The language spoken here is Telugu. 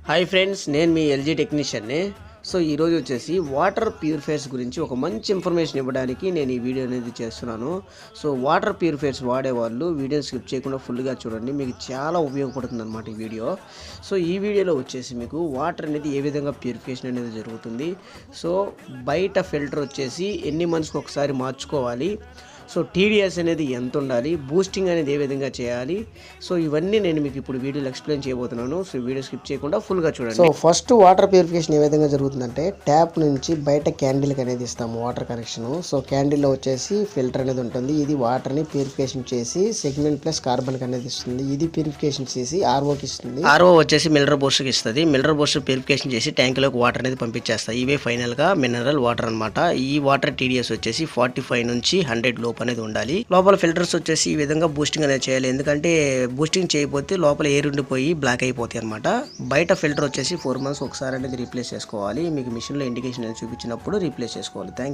హాయ్ ఫ్రెండ్స్, నేను మీ ఎల్జీ టెక్నీషియన్ని. సో ఈరోజు వచ్చేసి వాటర్ ప్యూరిఫైయర్స్ గురించి ఒక మంచి ఇన్ఫర్మేషన్ ఇవ్వడానికి నేను ఈ వీడియో అనేది చేస్తున్నాను. సో వాటర్ ప్యూరిఫైయర్స్ వాడేవాళ్ళు వీడియోని స్కిప్ చేయకుండా ఫుల్గా చూడండి, మీకు చాలా ఉపయోగపడుతుంది అనమాట ఈ వీడియో. సో ఈ వీడియోలో వచ్చేసి మీకు వాటర్ అనేది ఏ విధంగా ప్యూరిఫికేషన్ అనేది జరుగుతుంది, సో బయట ఫిల్టర్ వచ్చేసి ఎన్ని మంత్స్కి ఒకసారి మార్చుకోవాలి, సో టీడీఎస్ అనేది ఎంత ఉండాలి, బూస్టింగ్ అనేది ఏ విధంగా చేయాలి, సో ఇవన్నీ నేను మీకు ఇప్పుడు వీడియోలో ఎక్స్ప్లెయిన్ చేయబోతున్నాను. సో వీడియో స్కిప్ చేయకుండా ఫుల్గా చూడండి. సో ఫస్ట్ వాటర్ ప్యూరిఫికేషన్ ఏ విధంగా జరుగుతుందంటే, ట్యాప్ నుంచి బయట క్యాండిల్కి అనేది ఇస్తాము వాటర్ కనెక్షన్. సో క్యాండిల్లో వచ్చేసి ఫిల్టర్ అనేది ఉంటుంది, ఇది వాటర్ని ప్యూరిఫికేషన్ చేసి సెగ్మెంట్ ప్లస్ కార్బన్కి అనేది ఇస్తుంది. ఇది ప్యూరిఫికేషన్ చేసి ఆర్ఓకి ఇస్తుంది. ఆర్ఓ వచ్చేసి మినరల్ బూస్ట్కి ఇస్తుంది. మినరల్ బూస్ట్ ప్యూరిఫికేషన్ చేసి ట్యాంక్లోకి వాటర్ అనేది పంపించేస్తాయి. ఇవే ఫైనల్గా మినరల్ వాటర్ అనమాట. ఈ వాటర్ టీడీఎస్ వచ్చేసి 45 నుంచి 100 లోపు అనేది ఉండాలి. లోపల ఫిల్టర్స్ వచ్చేసి ఈ విధంగా బూస్టింగ్ అనేది చేయాలి, ఎందుకంటే బూస్టింగ్ చేయకపోతే లోపల ఎయిర్ ఉండిపోయి బ్లాక్ అయిపోతాయి అనమాట. బయట ఫిల్టర్ వచ్చేసి 4 months ఒకసారి అనేది రీప్లేస్ చేసుకోవాలి. మీకు మిషన్లో ఇండికేషన్ అనేది చూపించినప్పుడు రీప్లేస్ చేసుకోవాలి. థ్యాంక్